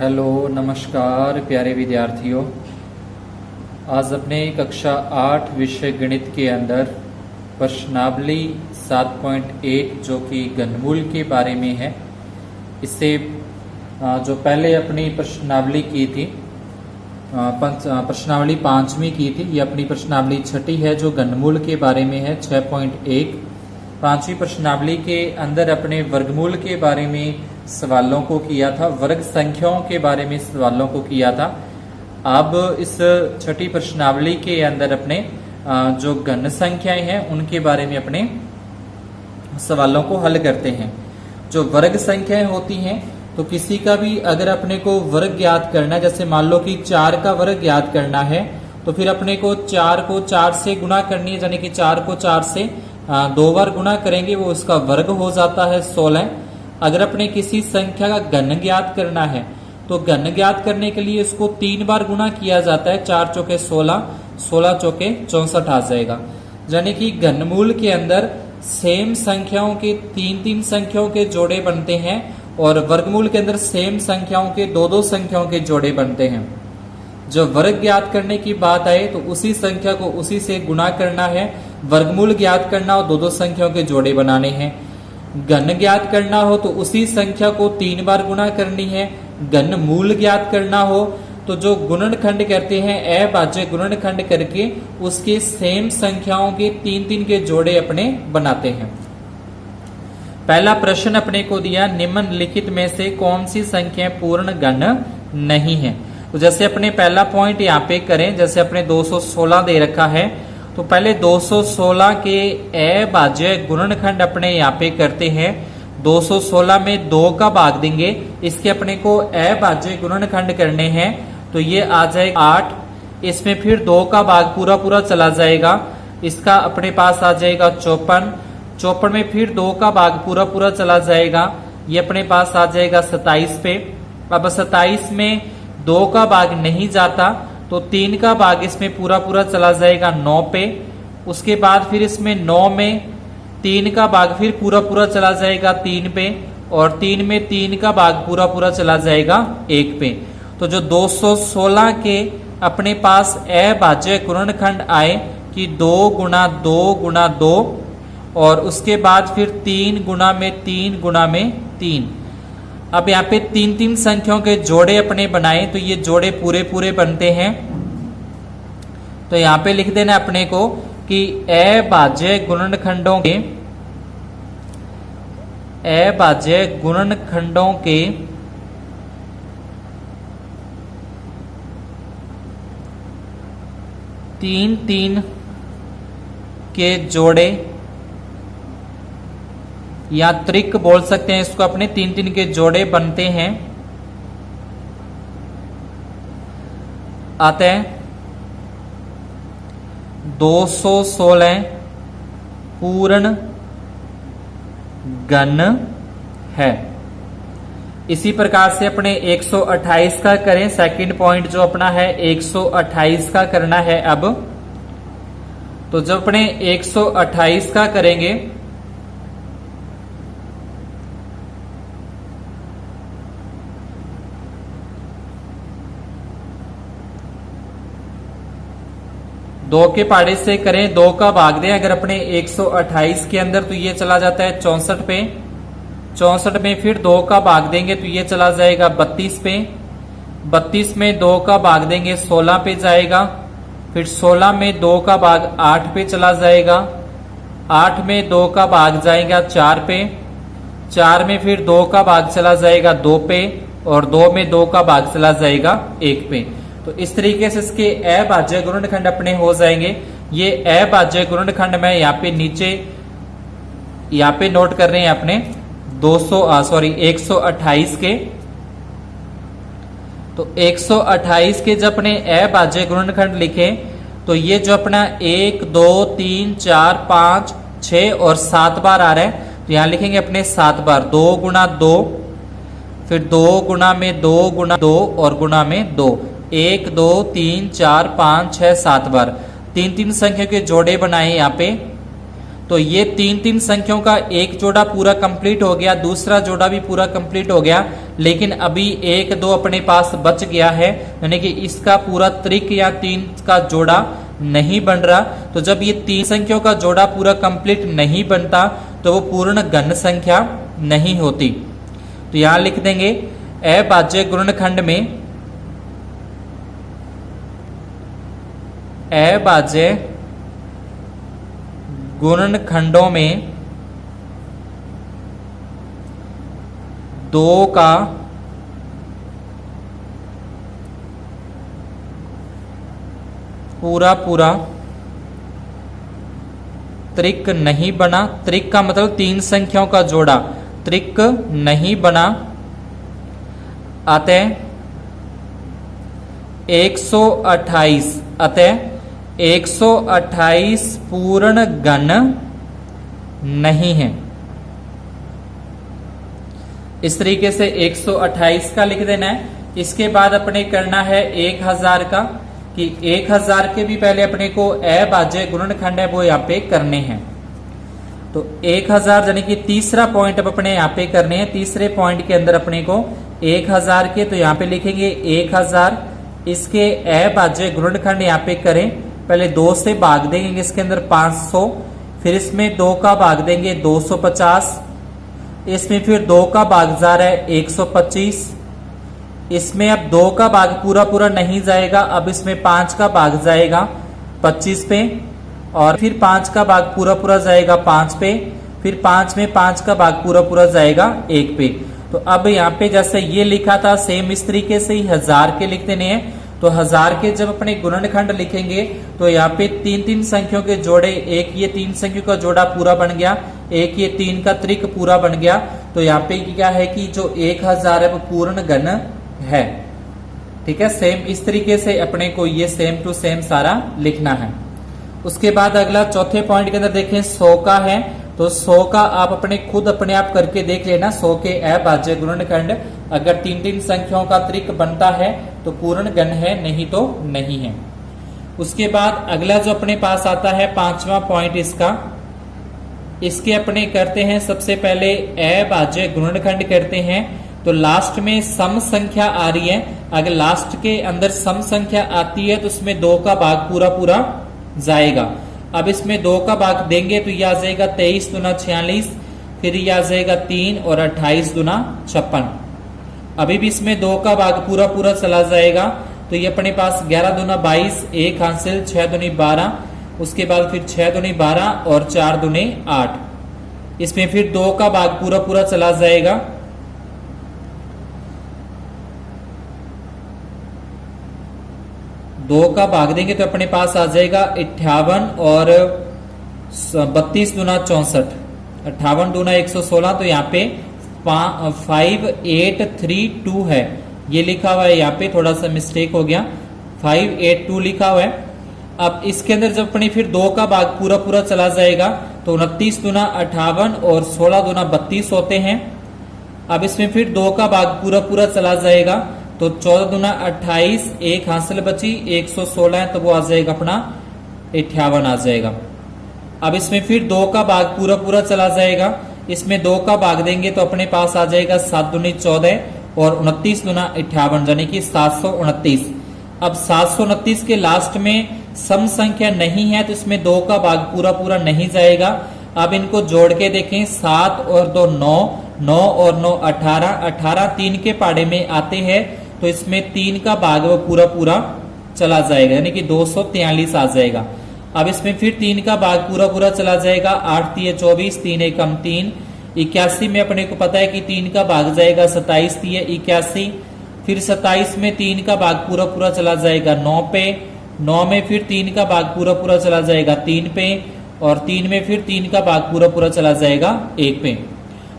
Hello नमस्कार प्यारे विद्यार्थियों। आज अपने कक्षा 8 विषय गणित के अंदर प्रश्नावली 7.1 जो कि घनमूल के बारे में है। इससे जो पहले अपनी प्रश्नावली की थी प्रश्नावली 5वीं की थी, ये अपनी प्रश्नावली 6ठी है जो घनमूल के बारे में है 6.1। 5वीं प्रश्नावली के अंदर अपने वर्गमूल के बारे में सवालों को किया था, वर्ग संख्याओं के बारे में सवालों को किया था। अब इस 6ठी प्रश्नावली के अंदर अपने जो घन संख्याएं हैं उनके बारे में अपने सवालों को हल करते हैं। जो वर्ग संख्याएं होती हैं तो किसी का भी अगर अपने को वर्ग ज्ञात करना है, जैसे मान लो कि 4 का वर्ग ज्ञात करना है तो फिर अपने को 4 को 4 से गुणा करनी है, यानी कि 4 को 4 से 2 बार गुणा करेंगे, वो उसका वर्ग हो जाता है 16। अगर अपने किसी संख्या का घन ज्ञात करना है तो घन ज्ञात करने के लिए इसको 3 बार गुणा किया जाता है। 4 चौके 16, 16 चौके 64 आ जाएगा। यानी कि घनमूल के अंदर सेम संख्याओं के 3-3 संख्याओं के जोड़े बनते हैं और वर्गमूल के अंदर सेम संख्याओं के 2-2 संख्याओं के जोड़े बनते हैं। जब वर्ग ज्ञात करने की बात आए तो उसी संख्या को उसी से गुणा करना है, वर्गमूल ज्ञात करना हो 2-2 संख्याओं के जोड़े बनाने हैं। घन ज्ञात करना हो तो उसी संख्या को 3 बार गुणा करनी है। घन मूल ज्ञात करना हो तो जो गुणनखंड करते हैं अभाज्य गुणनखंड करके उसके सेम संख्याओं के 3-3 के जोड़े अपने बनाते हैं। पहला प्रश्न अपने को दिया, निम्नलिखित में से कौन सी संख्या पूर्ण घन नहीं है। तो जैसे अपने पहला पॉइंट यहाँ पे करें, जैसे अपने 216 दे रखा है तो पहले 216 के अभाज्य गुणनखंड अपने यहाँ पे करते हैं। 216 में 2 का भाग देंगे, इसके अपने को अभाज्य गुणनखंड करने हैं तो ये आ जाएगा 8। इसमें फिर 2 का भाग पूरा पूरा चला जाएगा, इसका अपने पास आ जाएगा 54। 54 में फिर 2 का भाग पूरा पूरा चला जाएगा, ये अपने पास आ जाएगा 27 पे। अब 27 में 2 का भाग नहीं जाता तो 3 का भाग इसमें पूरा पूरा चला जाएगा 9 पे। उसके बाद फिर इसमें 9 में 3 का भाग फिर पूरा पूरा चला जाएगा 3 पे, और 3 में 3 का भाग पूरा पूरा चला जाएगा 1 पे। तो जो 216 के अपने पास अभाज्य गुणनखंड आए कि 2 गुणा 2 गुणा 2, और उसके बाद फिर 3 गुणा में 3 गुणा में 3। अब यहाँ पे 3-3 संख्याओं के जोड़े अपने बनाए तो ये जोड़े पूरे पूरे बनते हैं। तो यहाँ पे लिख देना अपने को कि अभाज्य गुणनखंडों के 3-3 के जोड़े या त्रिक बोल सकते हैं इसको, अपने 3-3 के जोड़े बनते हैं आते हैं 216 पूर्ण घन है। इसी प्रकार से अपने 128 का करें। सेकंड पॉइंट जो अपना है 128 का करना है। अब तो जब अपने 128 का करेंगे दो के पाड़े से करें, 2 का भाग दें अगर अपने 128 के अंदर तो ये चला जाता है 64 पे। 64 में फिर 2 का भाग देंगे तो ये चला जाएगा 32 पे। 32 में 2 का भाग देंगे 16 पे जाएगा। फिर 16 में 2 का भाग 8 पे चला जाएगा। 8 में 2 का भाग जाएगा 4 पे। 4 में फिर 2 का भाग चला जाएगा 2 पे, और 2 में 2 का भाग चला जाएगा 1 पे। तो इस तरीके से इसके अभाज्य गुणनखंड अपने हो जाएंगे। ये अभाज्य गुणनखंड में यहाँ पे नीचे यहाँ पे नोट कर रहे हैं अपने 128 के। तो 128 के जब अपने अभाज्य गुणनखंड लिखे तो ये जो अपना 1 2 3 4 5 6 और 7 बार आ रहा है तो यहाँ लिखेंगे अपने 7 बार। 2 गुणा 2, फिर 2 गुणा में 2 गुणा 2 और गुणा में 2। 1 2 3 4 5 6 7 बार 3-3 संख्या के जोड़े बनाए यहाँ पे। तो ये 3-3 संख्याओं का एक जोड़ा पूरा कंप्लीट हो गया, दूसरा जोड़ा भी पूरा कंप्लीट हो गया। लेकिन अभी 1 2 अपने पास बच गया है, यानी कि इसका पूरा त्रिक या 3 का जोड़ा नहीं बन रहा। तो जब ये 3 संख्याओं का जोड़ा पूरा कंप्लीट नहीं बनता तो वो पूर्ण घन संख्या नहीं होती। तो यहां लिख देंगे अभाज्य गुणनखंड में, अभाज्य गुणनखंडों में 2 का पूरा पूरा त्रिक नहीं बना। त्रिक का मतलब 3 संख्याओं का जोड़ा, त्रिक नहीं बना। अतः 128, अतः 128 पूर्ण घन नहीं है। इस तरीके से 128 का लिख देना है। इसके बाद अपने करना है 1000 का, कि 1000 के भी पहले अपने को अभाज्य गुणनखंड है वो यहाँ पे करने हैं। तो 1000 यानी कि तीसरा पॉइंट अब अपने यहाँ पे करने हैं। तीसरे पॉइंट के अंदर अपने को 1000 के, तो यहाँ पे लिखेंगे 1000, इसके अभाज्य गुणनखंड यहाँ पे करें। पहले 2 से भाग देंगे इसके अंदर 500, फिर इसमें 2 का भाग देंगे 250, इसमें फिर 2 का भाग जा रहा है 125, इसमें अब 2 का भाग पूरा पूरा नहीं जाएगा, अब इसमें 5 का भाग जाएगा 25 पे, और फिर 5 का भाग पूरा पूरा जाएगा 5 पे, फिर 5 में 5 का भाग पूरा पूरा जाएगा 1 पे। तो अब यहाँ पे जैसे ये लिखा था सेम इस तरीके से ही 1000 के लिख देने हैं। तो 1000 के जब अपने गुणनखंड लिखेंगे तो यहाँ पे 3 संख्याओं के जोड़े, एक ये 3 संख्याओं का जोड़ा पूरा बन गया, एक ये 3 का त्रिक पूरा बन गया। तो यहाँ पे क्या है कि जो 1000 है वो पूर्ण घन है। ठीक है, सेम इस तरीके से अपने को ये सेम टू सेम सारा लिखना है। उसके बाद अगला चौथे पॉइंट के अंदर देखें 100 का है। तो 100 का आप अपने आप करके देख लेना। 100 के अभाज्य गुणनखंड अगर 3 संख्याओं का त्रिक बनता है तो पूर्ण घन है, नहीं तो नहीं है। उसके बाद अगला जो अपने पास आता है 5वां पॉइंट इसका, इसके अपने करते हैं सबसे पहले अभाज्य गुणनखंड करते हैं। तो लास्ट में सम संख्या आ रही है, अगर लास्ट के अंदर सम संख्या आती है तो उसमें 2 का भाग पूरा पूरा जाएगा। अब इसमें 2 का भाग देंगे तो यह आ जाएगा 23 दूना 46, फिर यह आ जाएगा 3 और 28 दूना 56। अभी भी इसमें 2 का भाग पूरा पूरा चला जाएगा, तो ये अपने पास 11 दूना 22, 1 हासिल, 6 दूनी 12, उसके बाद फिर 6 दूनी 12 और 4 दूनी 8। इसमें फिर 2 का भाग पूरा पूरा चला जाएगा, 2 का भाग देंगे तो अपने पास आ जाएगा 58 और 32 दूना 64, 58 दूना 116। तो यहाँ पे 5832 है, ये लिखा हुआ है, यहाँ पे थोड़ा सा मिस्टेक हो गया, 582 लिखा हुआ है। अब इसके अंदर जब अपने फिर 2 का भाग पूरा पूरा चला जाएगा तो 29 दूना 58 और 16 दूना 32 होते हैं। अब इसमें फिर 2 का भाग पूरा पूरा चला जाएगा तो 14 दूना 28, 1 हासिल बची, 116 है तो वो आ जाएगा अपना 58 आ जाएगा। अब इसमें फिर 2 का भाग पूरा पूरा चला जाएगा, इसमें 2 का भाग देंगे तो अपने पास आ जाएगा 7 दूनी 14 और 29 दूना 58 यानी कि 729। अब 729 के लास्ट में सम संख्या नहीं है तो इसमें 2 का भाग पूरा पूरा नहीं जाएगा। अब इनको जोड़ के देखें, 7 और 2 9, 9 और 9 18, 18 3 के पाड़े में आते हैं तो इसमें 3 का भाग वो पूरा पूरा चला जाएगा, यानी कि 243 आ जाएगा। अब इसमें फिर 3 का भाग पूरा पूरा चला जाएगा, 8 3 24, 3 एकम 3, 81 में अपने को पता है कि 3 का भाग जाएगा, 27 3 81, फिर 27 में 3 का भाग पूरा पूरा चला जाएगा 9 पे, 9 में फिर 3 का भाग पूरा पूरा चला जाएगा 3 पे, और 3 में फिर 3 का भाग पूरा पूरा चला जाएगा 1 पे।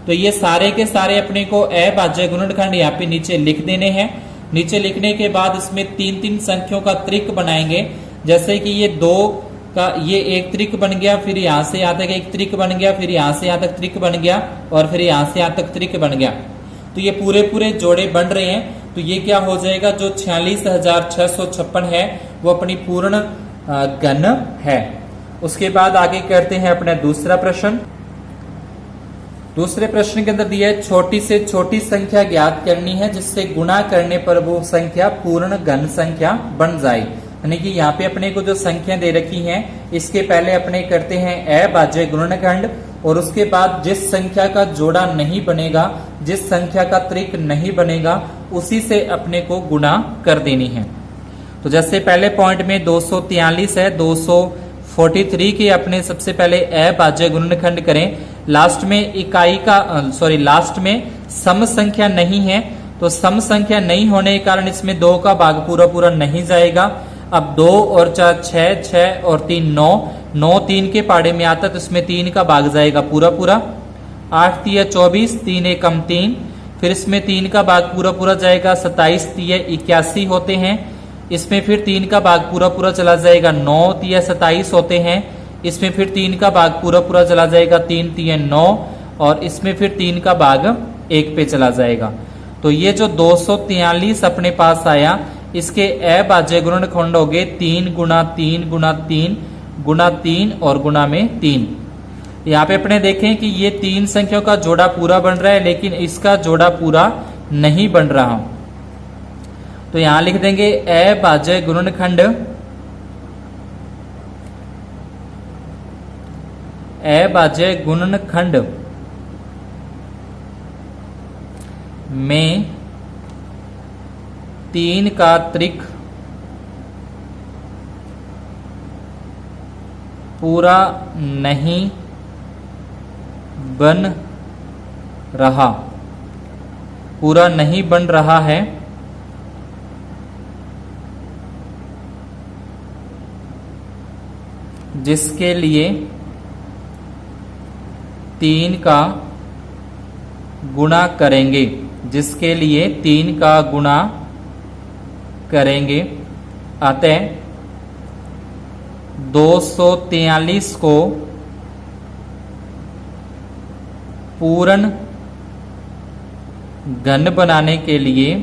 तो ये सारे के सारे अपने को अभाज्य गुणनखंड यहाँ पे नीचे लिख देने हैं। नीचे लिखने के बाद इसमें 3 संख्याओं का त्रिक बनाएंगे, जैसे कि ये 2 का ये एक त्रिक बन गया, फिर यहाँ से यहाँ तक एक त्रिक बन गया, फिर यहाँ से यहाँ तक त्रिक बन गया, और फिर यहाँ से यहाँ तक त्रिक बन गया। तो ये पूरे पूरे जोड़े बन रहे हैं। तो ये क्या हो जाएगा, जो 46,656 है वो अपनी पूर्ण घन है। उसके बाद आगे करते हैं अपना दूसरा प्रश्न। दूसरे प्रश्न के अंदर दिया है छोटी से छोटी संख्या ज्ञात करनी है जिससे गुणा करने पर वो संख्या पूर्ण घन संख्या बन जाए। यानी कि यहाँ पे अपने को जो संख्या दे रखी हैं इसके पहले अपने करते हैं अभाज्य गुणनखंड और उसके बाद जिस संख्या का जोड़ा नहीं बनेगा, जिस संख्या का त्रिक नहीं बनेगा उसी से अपने को गुणा कर देनी है। तो जैसे पहले पॉइंट में 243 है, 243 के अपने सबसे पहले अभाज्य गुणनखंड करें। लास्ट में सम संख्या नहीं है, तो सम संख्या नहीं होने के कारण इसमें 2 का भाग पूरा पूरा नहीं जाएगा। अब 2 और 4 6, 6 और 3 9, 9 3 के पाड़े में आता तो इसमें 3 का भाग जाएगा पूरा पूरा। 8 3 24, 3 एकम 3, फिर इसमें 3 का भाग पूरा पूरा जाएगा। 27 3 81 होते हैं, इसमें फिर 3 का भाग पूरा पूरा चला जाएगा। 9 3 27 होते हैं, इसमें फिर 3 का भाग पूरा पूरा चला जाएगा। 3 3 9 और इसमें फिर 3 का भाग 1 पे चला जाएगा। तो ये जो 243 अपने पास आया इसके अभाज्य गुणनखंड हो गए 3 गुणा 3 गुणा 3 गुणा 3 और गुणा में 3। यहाँ पे अपने देखें कि ये 3 संख्याओं का जोड़ा पूरा बन रहा है लेकिन इसका जोड़ा पूरा नहीं बन रहा। तो यहां लिख देंगे अभाज्य गुणनखंड में 3 का त्रिक पूरा नहीं बन रहा है, जिसके लिए 3 का गुणा करेंगे, अतः 243 को पूर्ण घन बनाने के लिए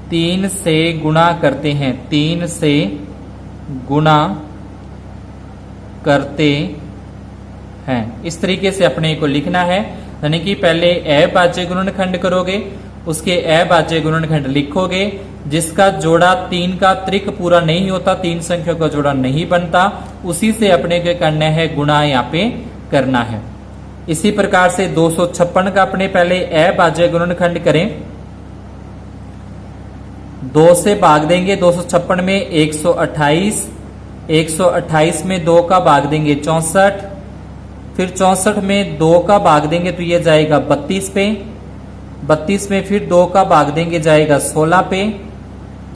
3 से गुणा करते हैं, 3 से गुणा करते हैं। इस तरीके से अपने को लिखना है। यानी कि पहले अभाज्य गुणनखंड करोगे, उसके अभाज्य गुणनखंड लिखोगे, जिसका जोड़ा 3 का त्रिक पूरा नहीं होता, 3 संख्याओं का जोड़ा नहीं बनता, उसी से अपने को करना है गुणा यहाँ पे करना है। इसी प्रकार से 256 का अपने पहले अभाज्य गुणनखंड करें। 2 से भाग देंगे 256 में 128, 128 में 2 का भाग देंगे 64, फिर 64 में 2 का भाग देंगे तो ये जाएगा 32 पे, 32 में फिर 2 का भाग देंगे जाएगा 16 पे,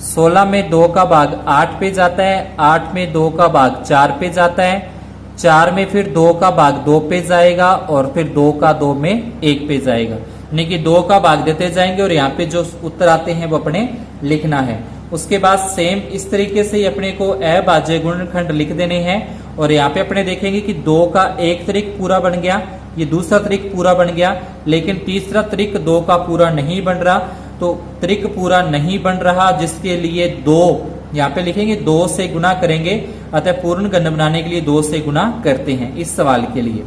16 में 2 का भाग 8 पे जाता है, 8 में 2 का भाग 4 पे जाता है, 4 में फिर 2 का भाग 2 पे जाएगा और फिर 2 का 2 में 1 पे जाएगा। यानी कि 2 का भाग देते जाएंगे और यहाँ पे जो उत्तर आते हैं वो अपने लिखना है। उसके बाद सेम इस तरीके से अपने को अभाज्य गुणनखंड लिख देने हैं और यहाँ पे अपने देखेंगे कि 2 का एक त्रिक पूरा बन गया, ये दूसरा त्रिक पूरा बन गया, लेकिन तीसरा त्रिक 2 का पूरा नहीं बन रहा। तो त्रिक पूरा नहीं बन रहा जिसके लिए 2 यहाँ पे लिखेंगे, 2 से गुणा करेंगे, अतः पूर्ण घन बनाने के लिए 2 से गुणा करते हैं इस सवाल के लिए।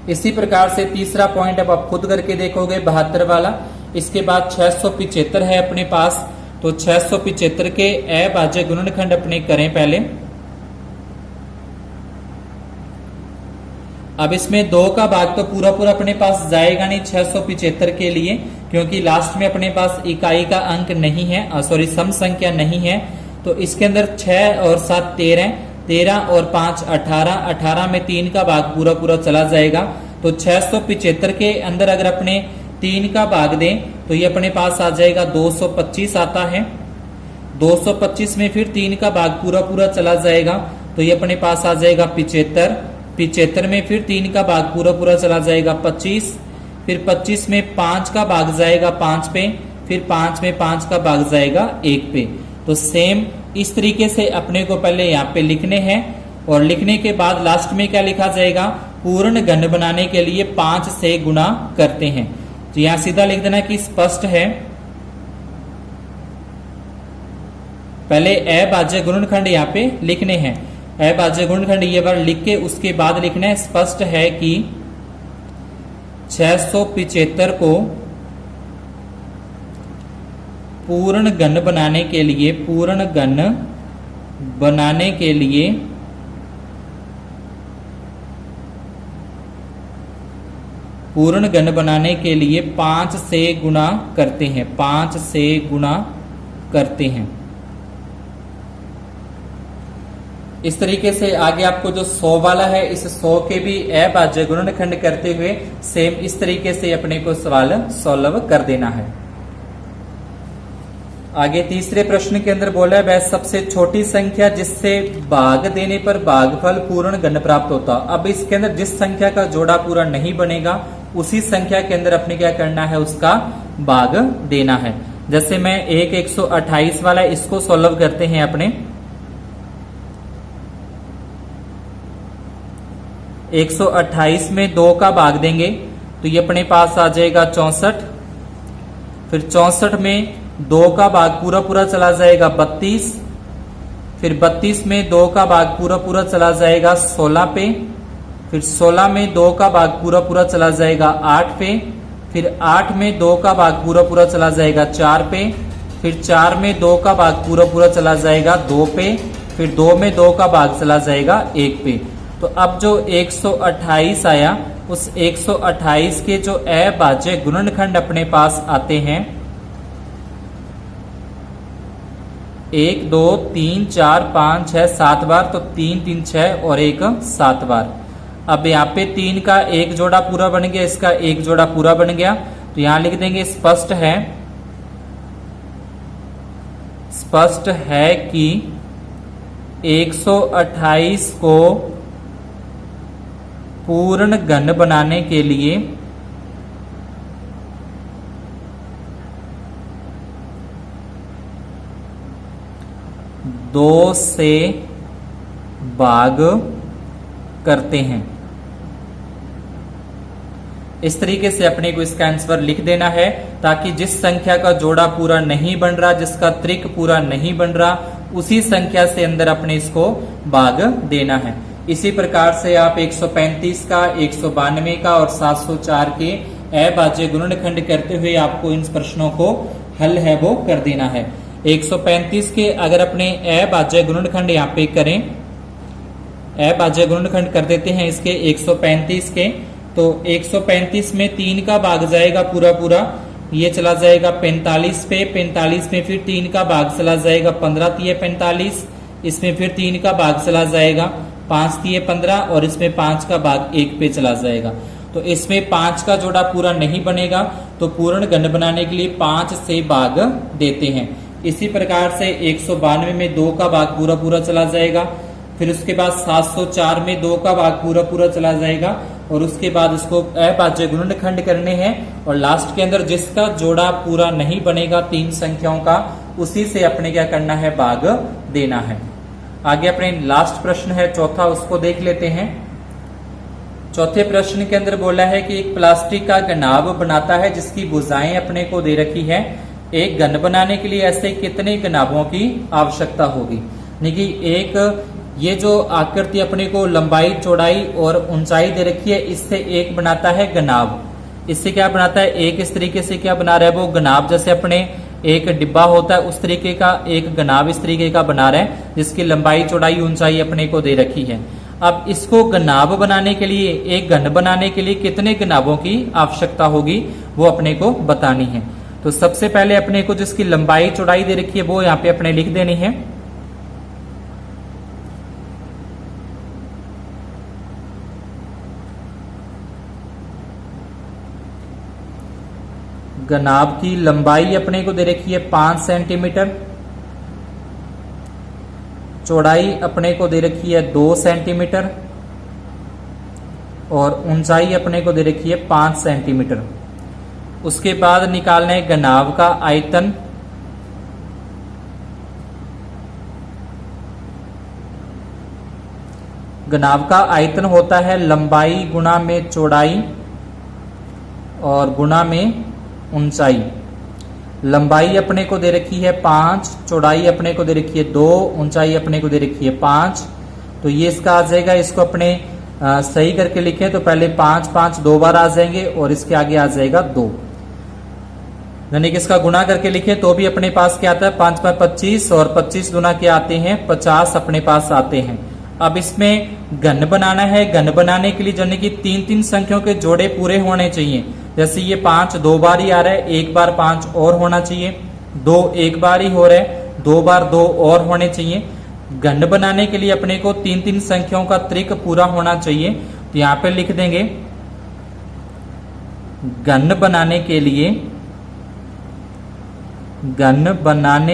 इसी प्रकार से तीसरा पॉइंट अब आप खुद करके देखोगे 72 वाला। इसके बाद 675 है अपने पास, तो 675 के अभाज्य गुणनखंड अपने करें पहले। अब इसमें 2 का भाग तो पूरा पूरा अपने पास जाएगा नहीं 675 के लिए, क्योंकि लास्ट में अपने पास इकाई का अंक नहीं है, सम संख्या नहीं है। तो इसके अंदर 6 और 7 13, 13 और 5 18, 18 में 3 का भाग पूरा पूरा चला जाएगा। तो 675 के अंदर अगर अपने 3 का भाग दें तो ये अपने पास आ जाएगा 225 आता है। 225 में फिर 3 का भाग पूरा पूरा चला जाएगा तो ये अपने पास आ जाएगा 75। 75 में फिर 3 का भाग पूरा पूरा चला जाएगा 25, फिर 25 में 5 का भाग जाएगा 5 पे, फिर 5 में 5 का भाग जाएगा 1 पे। तो सेम इस तरीके से अपने को पहले यहाँ पे लिखने हैं और लिखने के बाद लास्ट में क्या लिखा जाएगा, पूर्ण घन बनाने के लिए 5 से गुणा करते हैं। तो यहां सीधा लिख देना कि स्पष्ट है। पहले अभाज्य गुणनखंड यहाँ पे लिखने हैं। अभाज्य गुणनखंड ये बार लिख के उसके बाद लिखना है स्पष्ट है कि 675 को पूर्ण घन बनाने के लिए पूर्ण घन बनाने के लिए 5 से गुणा करते हैं, 5 से गुणा करते हैं। इस तरीके से आगे आपको जो 100 वाला है इस 100 के भी अभाज्य गुणनखंड करते हुए सेम इस तरीके से अपने को सवाल सॉल्व कर देना है। आगे तीसरे प्रश्न के अंदर बोला है वह सबसे छोटी संख्या जिससे भाग देने पर भागफल पूर्ण घन प्राप्त होता। अब इसके अंदर जिस संख्या का जोड़ा पूरा नहीं बनेगा उसी संख्या के अंदर अपने क्या करना है, उसका भाग देना है। जैसे मैं 128 वाला इसको सॉल्व करते हैं अपने। 128 में 2 का भाग देंगे तो ये अपने पास आ जाएगा 64। फिर 64 में 2 का भाग पूरा पूरा चला जाएगा 32। फिर 32 में 2 का भाग पूरा पूरा चला जाएगा 16 पे। फिर 16 में 2 का भाग पूरा पूरा चला जाएगा 8 पे। फिर 8 में 2 का भाग पूरा पूरा चला जाएगा 4 पे। फिर 4 में 2 का भाग पूरा पूरा चला जाएगा 2 पे। फिर 2 में 2 का भाग चला जाएगा 1 पे। तो अब जो 128 आया उस 128 के जो अभाज्य गुणनखंड अपने पास आते हैं 1 2 3 4 5 6 7 बार, तो 3 3 6 और 1 7 बार। अब यहाँ पे 3 का एक जोड़ा पूरा बन गया, इसका एक जोड़ा पूरा बन गया, तो यहां लिख देंगे स्पष्ट है कि 128 को पूर्ण घन बनाने के लिए 2 से भाग करते हैं। इस तरीके से अपने को इसका आंसर लिख देना है ताकि जिस संख्या का जोड़ा पूरा नहीं बन रहा, जिसका त्रिक पूरा नहीं बन रहा, उसी संख्या से अंदर अपने इसको भाग देना है। इसी प्रकार से आप 135 का, 192 का और 704 के अभाज्य गुणनखंड करते हुए आपको इन प्रश्नों को हल है वो कर देना है। 135 के अगर अपने अभाज्य गुणनखंड यहाँ पे करें, अभाज्य गुणनखंड कर देते हैं इसके 135 के, तो 135 में 3 का भाग जाएगा पूरा पूरा, ये चला जाएगा 45 पे। 45 में फिर 3 का भाग चला जाएगा 15 तिये 45, इसमें फिर 3 का भाग चला जाएगा 5 तिये 15 और इसमें 5 का भाग 1 पे चला जाएगा। तो इसमें 5 का जोड़ा पूरा नहीं बनेगा, तो पूर्ण घन बनाने के लिए 5 से भाग देते हैं। इसी प्रकार से 192 में 2 का भाग पूरा पूरा चला जाएगा, फिर उसके बाद 704 में 2 का भाग पूरा पूरा चला जाएगा और उसके बाद इसको अभाज्य गुणनखंड करने हैं और लास्ट के अंदर जिसका जोड़ा पूरा नहीं बनेगा 3 संख्याओं का, उसी से अपने क्या करना है, भाग देना है। आगे अपने लास्ट प्रश्न है चौथा, उसको देख लेते हैं। चौथे प्रश्न के अंदर बोला है कि एक प्लास्टिक का घनाभ बनाता है जिसकी भुजाएं अपने को दे रखी है। एक घन बनाने के लिए ऐसे कितने घनाभों की आवश्यकता होगी। देखिए एक ये जो आकृति अपने को लंबाई, चौड़ाई और ऊंचाई दे रखी है, इससे एक बनाता है घनाभ। इससे क्या बनाता है, एक इस तरीके से क्या बना रहा है वो घनाभ, जैसे अपने एक डिब्बा होता है उस तरीके का एक घनाभ इस तरीके का बना रहा है जिसकी लंबाई, चौड़ाई, ऊंचाई अपने को दे रखी है। अब इसको घनाभ बनाने के लिए, एक घन बनाने के लिए कितने घनाभों की आवश्यकता होगी वो अपने को बतानी है। तो सबसे पहले अपने को जिसकी लंबाई, चौड़ाई दे रखी है वो यहाँ पे अपने लिख देनी है। घनाभ की लंबाई अपने को दे रखी है 5 सेंटीमीटर, चौड़ाई अपने को दे रखी है 2 सेंटीमीटर और ऊंचाई अपने को दे रखी है 5 सेंटीमीटर। उसके बाद निकालना है घनाभ का आयतन। घनाभ का आयतन होता है लंबाई गुणा में चौड़ाई और गुणा में ऊंचाई। लंबाई अपने को दे रखी है 5, चौड़ाई अपने को दे रखी है 2, ऊंचाई अपने को दे रखी है 5। तो ये इसका आ जाएगा। इसको अपने सही करके लिखें तो पहले 5 5 2 बार आ जाएंगे और इसके आगे आ जाएगा 2। यानी कि इसका गुणा करके लिखें तो भी अपने पास क्या आता है 5 5 25 और 25 गुना क्या आते हैं 50 अपने पास आते हैं। अब इसमें घन बनाना है। घन बनाने के लिए यानी कि 3 संख्याओं के जोड़े पूरे होने चाहिए। जैसे ये 5 2 बार ही आ रहा है, एक बार 5 और होना चाहिए। 2 एक बार ही हो रहा है, 2 बार 2 और होने चाहिए। घन बनाने के लिए अपने को 3 संख्याओं का त्रिक पूरा होना चाहिए। तो यहां पे लिख देंगे घन बनाने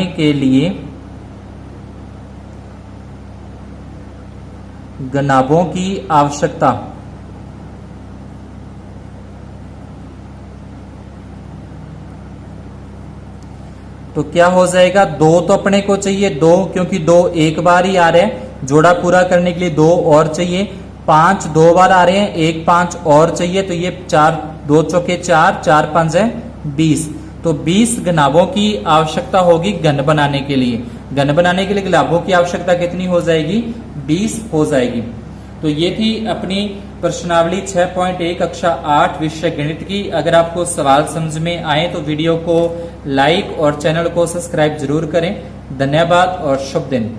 के लिए घनाभों की आवश्यकता। तो क्या हो जाएगा 2 तो अपने को चाहिए 2, क्योंकि 2 एक बार ही आ रहे हैं। जोड़ा पूरा करने के लिए 2 और चाहिए। 5 2 बार आ रहे हैं, एक 5 और चाहिए। तो ये 4 2 चौके 4 4 5 है 20। तो 20 घनाभों की आवश्यकता होगी घन बनाने के लिए। घन बनाने के लिए घनाभों की आवश्यकता कितनी हो जाएगी 20 हो जाएगी। तो ये थी अपनी प्रश्नावली 6.1 कक्षा 8 विषय गणित की। अगर आपको सवाल समझ में आए तो वीडियो को लाइक और चैनल को सब्सक्राइब जरूर करें। धन्यवाद और शुभ दिन।